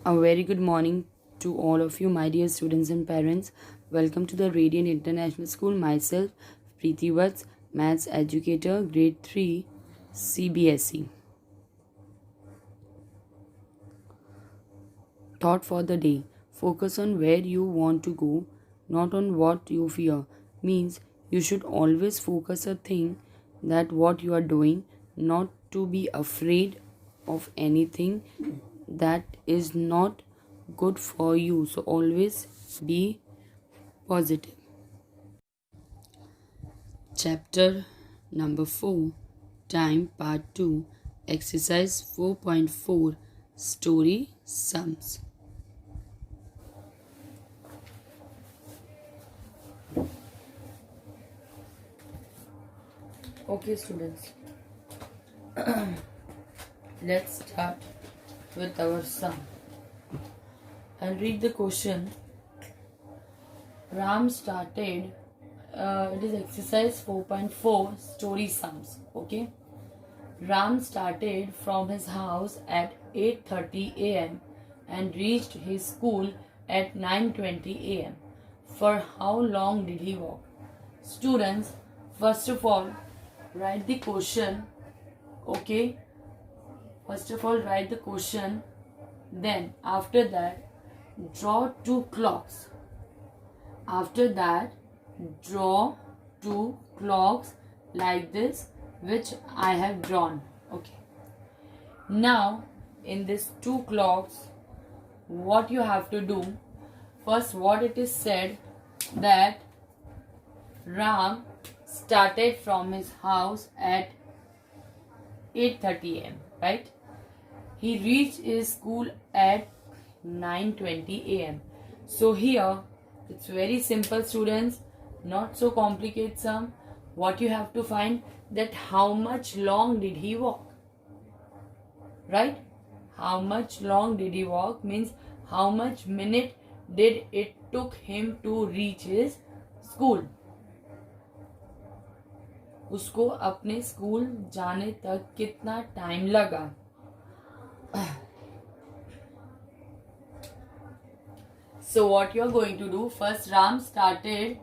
A very good morning to all of you, my dear students and parents. Welcome to the Radiant International School. Myself, Preeti Vats, Maths Educator, Grade 3, Cbse. Thought for the day. Focus on where you want to go, not on what you fear. Means you should always focus a thing that what you are doing, not to be afraid of anything that is not good for you. So always be positive. Chapter number 4, Time Part 2, Exercise 4.4, Story Sums. Okay, students, let's start with our sum. I'll read the question. Ram started, it is exercise 4.4, story sums. Okay, Ram started from his house at 8:30 a.m. and reached his school at 9:20 a.m. For how long did he walk? Students, first of all, write the question. Okay, first of all, write the question. Then, after that, draw two clocks. After that, draw two clocks like this, which I have drawn. Okay. Now, in these two clocks, what you have to do, first what it is said that Ram started from his house at 8:30 a.m. right? He reached his school at 9:20 a.m. So here it's very simple, students, not so complicated sum. What you have to find that how much long did he walk, right? How much long did he walk means how much minute did it took him to reach his school. उसको अपने school जाने तक कितना time लगा. So what you are going to do, first Ram started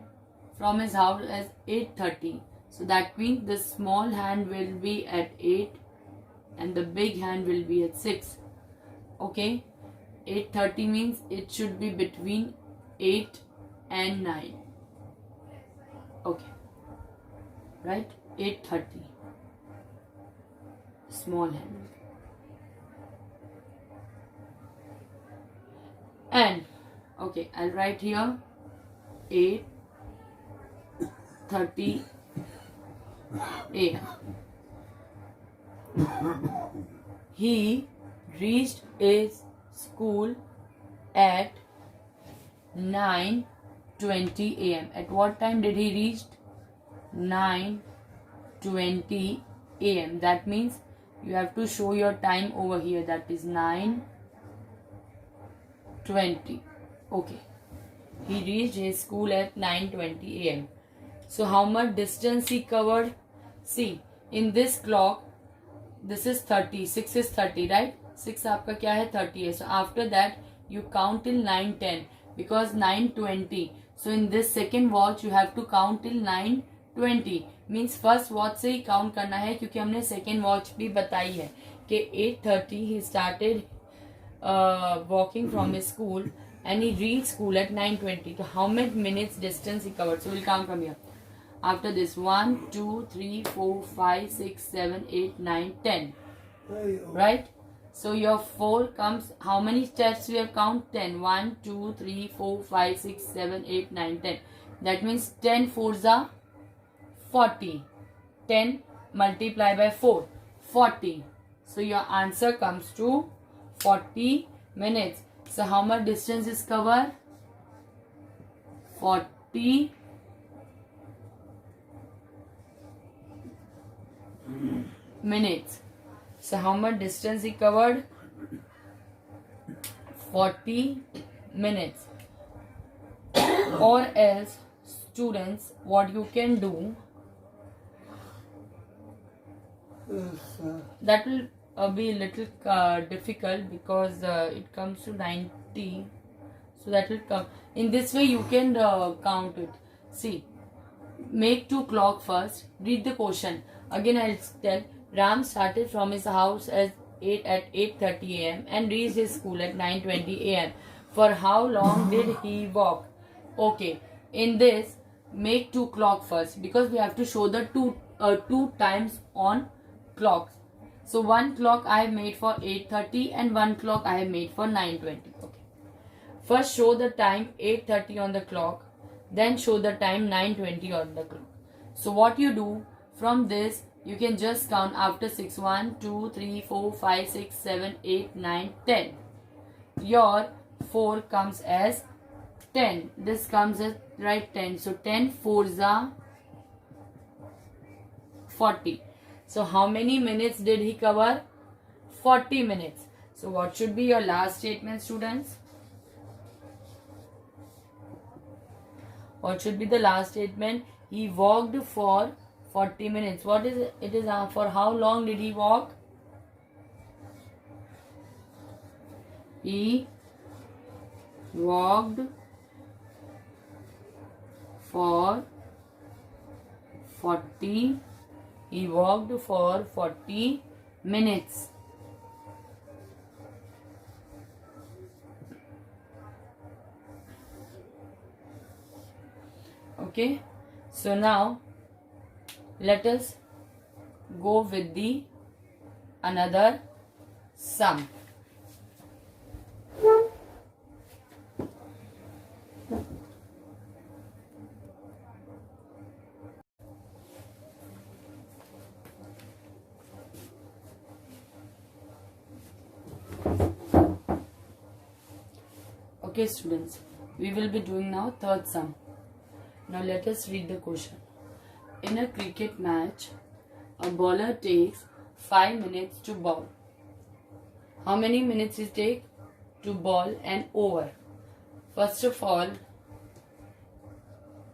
from his house at 8:30. So that means the small hand will be at 8 and the big hand will be at 6. Okay, 8:30 means it should be between 8 and 9. Okay, right? 8:30, small hand. And okay, I'll write here 8:30 a.m. He reached his school at 9:20 a.m. At what time did he reach? 9:20 a.m. That means you have to show your time over here. That is 9:20. Okay. He reached his school at 9:20 a.m. So how much distance he covered? See, in this clock, this is 30. 6 is 30, right? 6 आपका क्या है? 30 है. So after that, you count till 9:10 because 9:20. So in this second watch, you have to count till 9:20. Means first watch से ही count करना है क्योंकि हमने second watch भी बताई है कि 8:30 he started walking from his school and he reached school at 9:20. So how many minutes distance he covered? So we'll count from here. After this, 1, 2, 3, 4, 5, 6, 7, 8, 9, 10. Right? So your 4 comes, how many steps we have count? 10. 1, 2, 3, 4, 5, 6, 7, 8, 9, 10. That means 10 fours are 40. 10 multiplied by 4. 40. So your answer comes to 40 minutes. So how much distance is covered? 40 minutes. So how much distance he covered? 40 minutes. Or else, students, what you can do, that will be a little difficult because it comes to 90. So that will come. In this way you can count it. See, make 2 clock first. Read the question. Again I'll tell. Ram started from his house at 8:30 a.m. and reached his school at 9:20 a.m. For how long did he walk? Okay. In this, make 2 clock first because we have to show the two times on clocks. So 1 clock I have made for 8:30 and 1 clock I have made for 9:20. Okay. First show the time 8:30 on the clock, then show the time 9:20 on the clock. So what you do from this, you can just count after 6. 1, 2, 3, 4, 5, 6, 7, 8, 9, 10. Your 4 comes as 10. This comes as right 10. So 10 4s are 40. So how many minutes did he cover? 40 minutes. So what should be your last statement, students? What should be the last statement? He walked for 40 minutes. What is it? It is for how long did he walk? He walked for 40. He walked for 40 minutes. Okay. So now let us go with the another sum. Okay students, we will be doing now third sum. Now let us read the question. In a cricket match, a bowler takes 5 minutes to bowl. How many minutes it takes to bowl an over? First of all,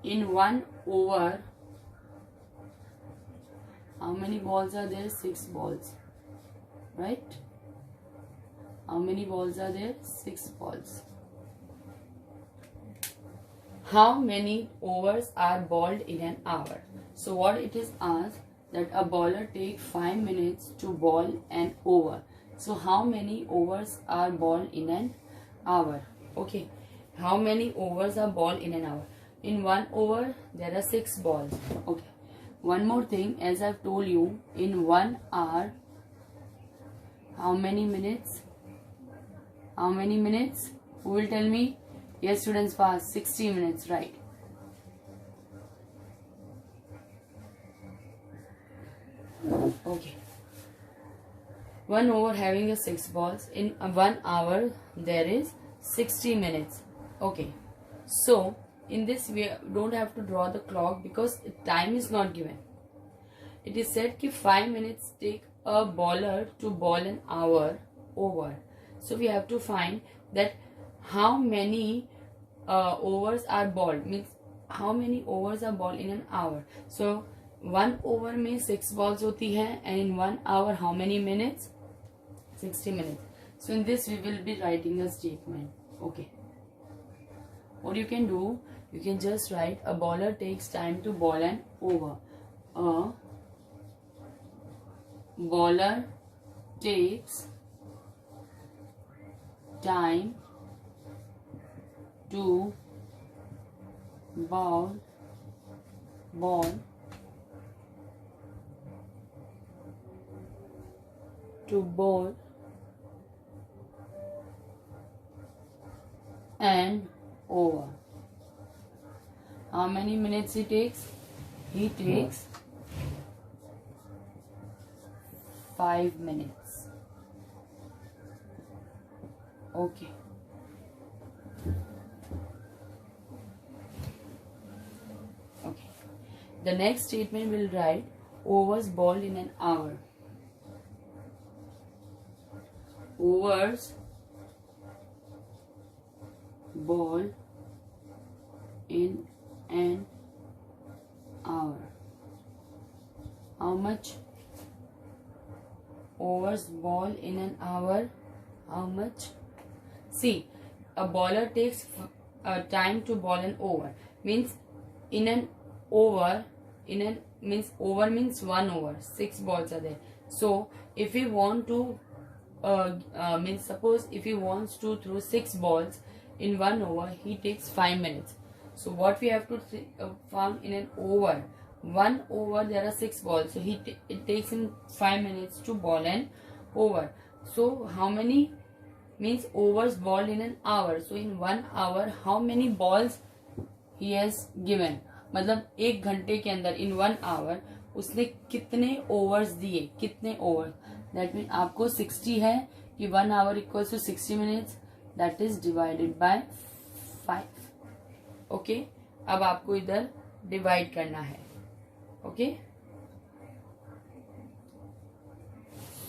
in 1 over, how many balls are there? 6 balls. Right? How many balls are there? 6 balls. How many overs are bowled in an hour? So what it is asked, that a bowler takes 5 minutes to bowl an over. So how many overs are bowled in an hour? Okay. How many overs are bowled in an hour? In 1 over, there are 6 balls. Okay. One more thing, as I've told you, in 1 hour, how many minutes? How many minutes? Who will tell me? Yes, students, fast. 60 minutes, right? Okay. 1 over having a 6 balls. In 1 hour, there is 60 minutes. Okay. So, in this we don't have to draw the clock because time is not given. It is said that 5 minutes take a bowler to bowl an hour over. So, we have to find that how many overs are bowled, means how many overs are bowled in an hour. So 1 over में 6 balls होती है, and in 1 hour how many minutes? 60 minutes. So in this we will be writing a statement. Okay. What you can do, you can just write a bowler takes time to bowl an over. A bowler takes time to bowl and over. How many minutes he takes? He takes 5 minutes. Okay. Okay. The next statement will write overs bowled in an hour. Overs bowled in an hour. How much? overs ball in an hour. How much? See, a bowler takes time to ball an over. Means in an over, over means 1 over. 6 balls are there. So if we want to suppose if he wants to throw 6 balls in 1 over, he takes 5 minutes. So what we have to found in an over, 1 over there are 6 balls, so it takes him 5 minutes to ball an over. So how many means overs balled in an hour? So in 1 hour how many balls he has given? मतलब 1 घंटे के अंदर in 1 hour उसने कितने overs दिए, कितने over? That mean आपको 60 है कि 1 hour equals to 60 minutes, that is divided by 5. Okay, अब आपको इधर डिवाइड करना है. Okay,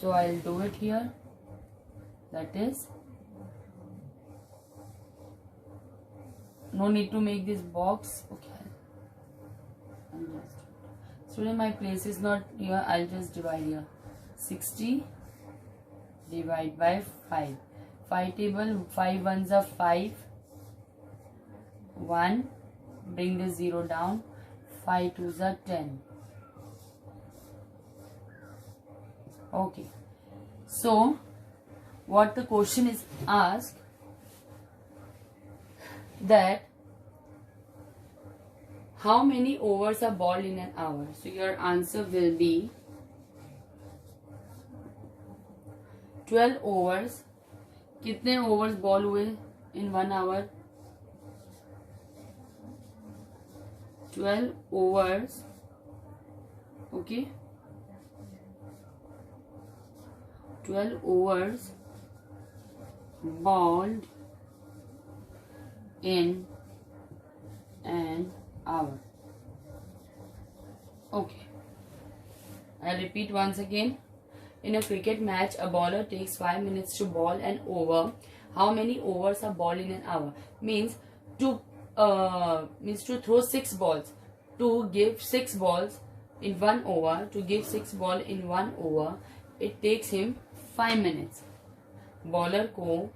so I will do it here. That is no need to make this box. Okay, so my place is not here, I'll just divide here. 60 divide by 5. 5 table, 5 ones are 5. 1, bring the 0 down. 5 twos are 10. Okay, so what the question is asked, that how many overs are balled in an hour? So your answer will be 12 overs. कितने overs ball हुए in 1 hour? 12 overs. Okay, 12 overs balled in an hour. Okay, I'll repeat once again. In a cricket match, a bowler takes 5 minutes to ball an over. How many overs are balled in an hour? Means to throw 6 balls. To give 6 balls in 1 over, to give 6 ball in 1 over, it takes him 5 minutes. Bowler को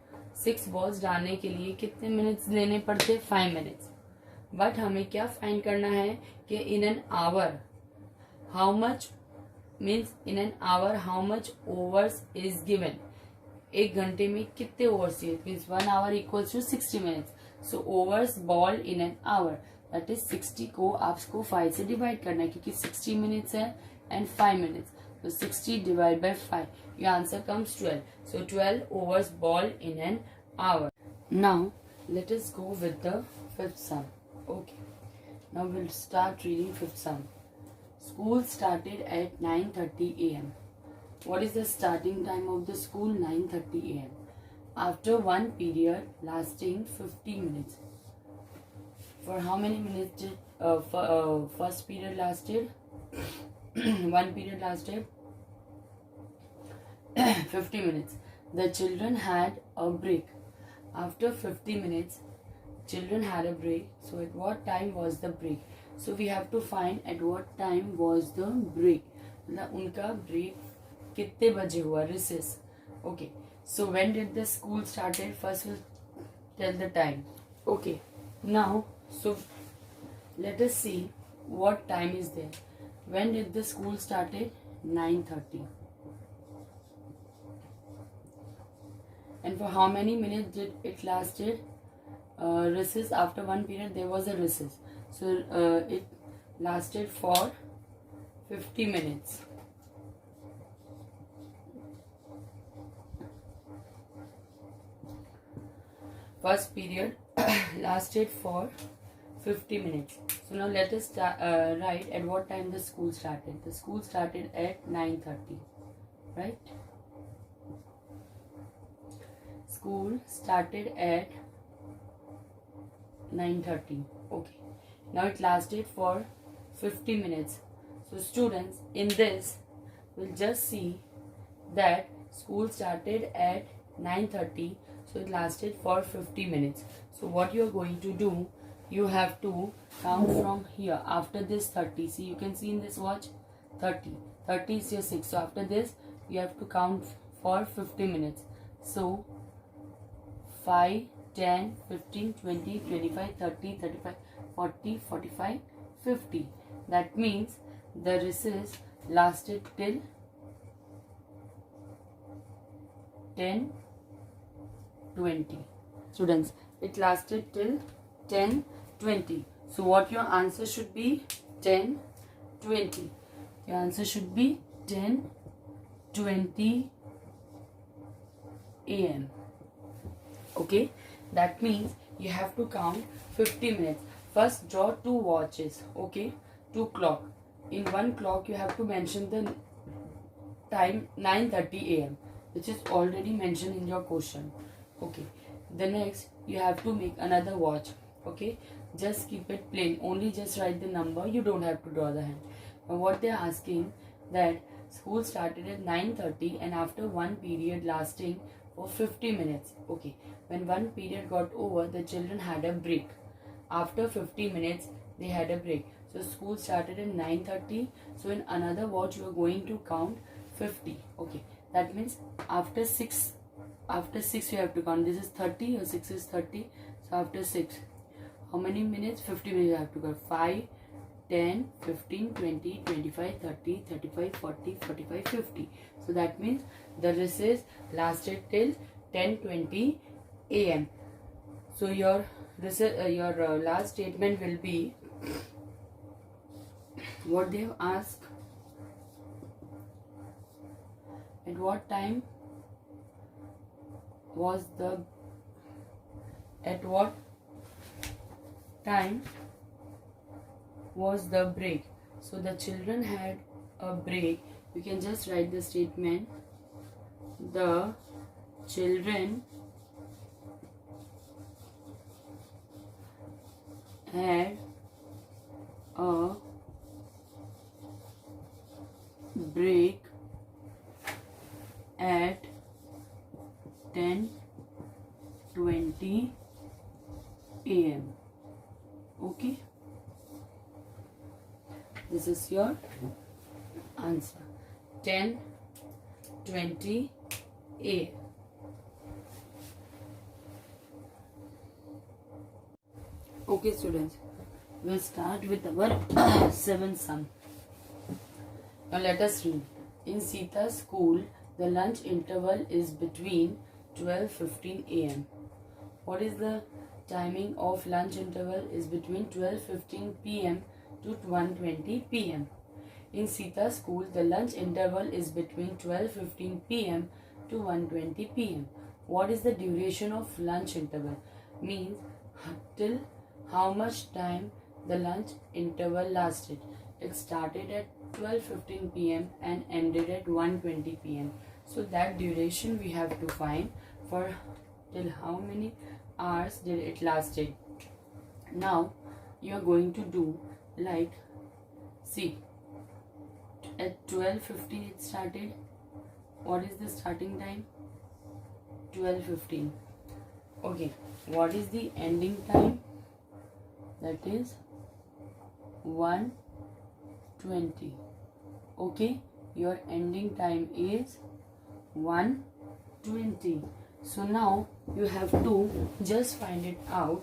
6 balls डालने के लिए कितने minutes लेने पड़ते? 5 minutes. But हमें क्या find करना है कि in an hour how much means in an hour how much overs is given. 1 घंटे में कितने ओवर्स चाहिए? Means 1 hour equals to 60 minutes. So overs bowled in an hour, that is 60 को आपको 5 से डिवाइड करना है क्योंकि 60 मिनट्स है and 5 minutes. So 60 divided by 5. Your answer comes 12. So 12 overs balled in an hour. Now let us go with the fifth sum. Okay. Now we'll start reading fifth sum. School started at 9:30 a.m. What is the starting time of the school? 9:30 a.m. After one period lasting 50 minutes. For how many minutes did first period lasted? One period lasted 50 minutes. The children had a break. After 50 minutes, children had a break. So at what time was the break? So we have to find at what time was the break. मतलब उनका break कितने बजे हुआ? Recess. Okay. So when did the school started? First we'll tell the time. Okay. Now, so let us see what time is there. When did the school started? 9:30. And for how many minutes did it lasted? Recess. After one period there was a recess. So it lasted for 50 minutes. First period lasted for 50 minutes. So now let us write at what time the school started. The school started at 9:30, right? School started at 9:30. Okay. Now it lasted for 50 minutes. So students, in this, we'll just see that school started at 9:30. So it lasted for 50 minutes. So what you are going to do, you have to count from here. After this 30, see, you can see in this watch 30 is your 6. So after this you have to count for 50 minutes. So 5, 10, 15, 20, 25, 30, 35, 40, 45, 50. That means the recess lasted till 10:20. Students, it lasted till 10:20. So what your answer should be? 10:20. Your answer should be 10:20 a.m. Okay, that means you have to count 50 minutes. First draw two watches, okay, two clock. In one clock you have to mention the time 9:30 a.m. which is already mentioned in your question. Okay, the next you have to make another watch. Okay, just keep it plain, only just write the number, you don't have to draw the hand. Now what they are asking, that school started at 9:30 and after one period lasting for 50 minutes. Okay, when one period got over, the children had a break. After 50 minutes they had a break. So school started at 9:30. So in another watch you are going to count 50. Okay, that means after 6 you have to count. This is 30, or 6 is 30. So after 6, how many minutes? 50 minutes you have to go. 5, 10, 15, 20, 25, 30, 35, 40, 45, 50. So that means the recess lasted till 10:20 a.m. So your last statement will be, what they have asked, at what time was the break. So the children had a break. You can just write the statement, the children had a break at 10:20 a.m. Okay, this is your answer, 10:20 a.m. Okay students, we'll start with our 7th sum. Now let us read. In Sita's school, the lunch interval is between 12:15 a.m. What is the timing of lunch interval? Is between 12:15 p.m. to 1:20 p.m. In Sita's school, the lunch interval is between 12:15 p.m. to 1:20 p.m. What is the duration of lunch interval? Means till how much time the lunch interval lasted. It started at 12:15 p.m. and ended at 1:20 p.m. So that duration we have to find, for till how many hours did it lasted. Now you are going to do like, see, at 12:15 it started. What is the starting time? 12:15. Okay, what is the ending time? That is 1:20. Okay, your ending time is 1:20. So now you have to just find it out,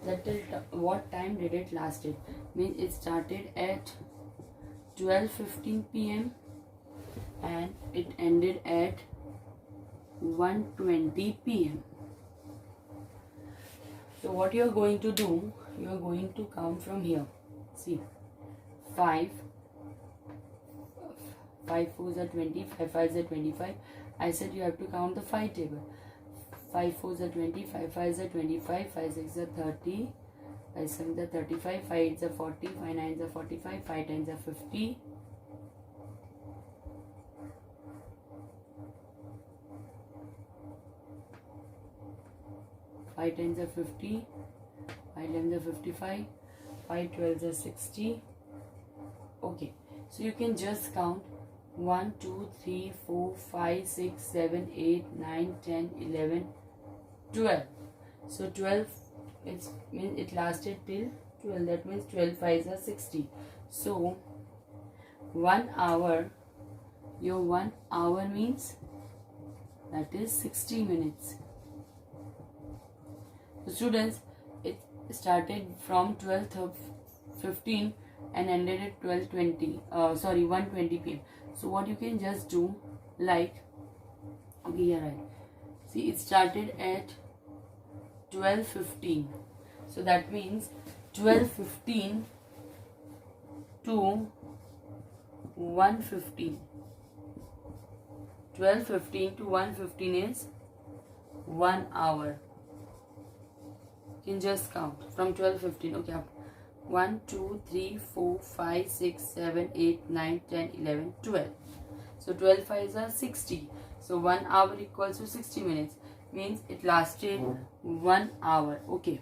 that till what time did it lasted. Means it started at 12:15 p.m. and it ended at 1:20 p.m. So what you are going to do, you are going to count from here. See, 5 4s are 20, 5 5s are 25. I said you have to count the 5 table. 5 4s are 20, 5 5s are 25, 5 6s are 30, 5 7s are 35, 5 8s are 40, 5 9s are 45, 5 10s are 50. 5 10s are 50, 5 11s are 55, 5 12s are 60. Okay, so you can just count 1 2 3 4 5 6 7 8 9 10 11 12. So 12, it means it lasted till 12. That means 12 5s are 60. So 1 hour Your 1 hour means that is 60 minutes. So students, it started from 12:15 and ended at 1:20 p.m. So what you can just do, like, okay, yeah, right. See, it started at 12:15. So that means 12:15 to 1:15. 12:15 to 1:15 is 1 hour. You can just count from 12:15. Okay, 1, 2, 3, 4, 5, 6, 7, 8, 9, 10, 11, 12. So 12 5s are 60. So 1 hour equals to 60 minutes. Means it lasted 1 hour. Okay.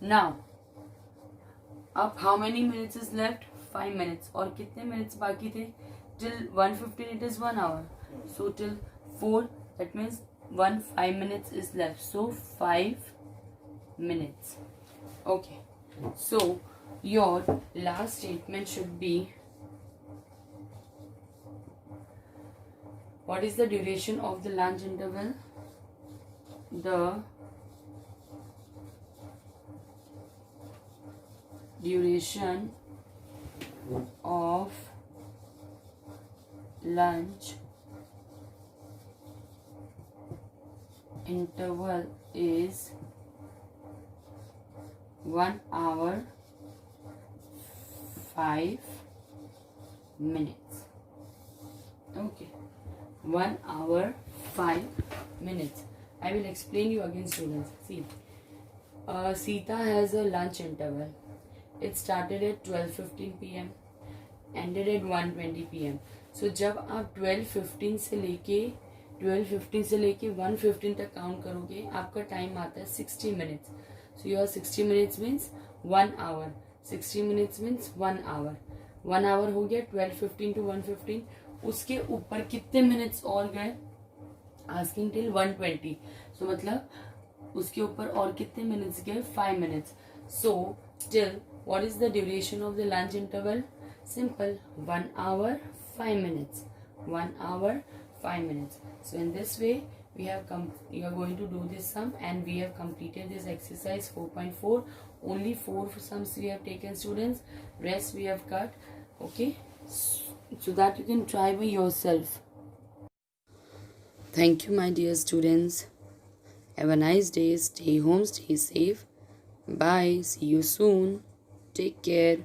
Now, up how many minutes is left? 5 minutes. और कितने minutes बाकी थे? Till 1:15 it is 1 hour. So till 4, that means 5 minutes is left. So 5 minutes. Okay. So your last statement should be, what is the duration of the lunch interval? The duration of lunch interval is 1 hour 5 minutes. Okay, 1 hour 5 minutes. I will explain you again, students. See, Sita has a lunch interval. It started at 12:15 p.m. ended at 1:20 p.m. So जब आप 12:15 से लेके 1:15 तक count करोगे, आपका time आता है 60 minutes. So your 60 minutes means 1 hour. 60 minutes means 1 hour. 1 hour हो गया 12:15 to 1:15. उसके ऊपर कितने minutes और गए? Asking till 1:20. So मतलब उसके ऊपर और कितने minutes गए? 5 minutes. So till, what is the duration of the lunch interval? Simple, 1 hour 5 minutes. 1 hour 5 minutes. So in this way we are going to do this sum, and we have completed this exercise 4.4. Only 4 sums we have taken, students. Rest we have cut. Okay, so that you can try by yourself. Thank you, my dear students. Have a nice day. Stay home, stay safe. Bye. See you soon. Take care.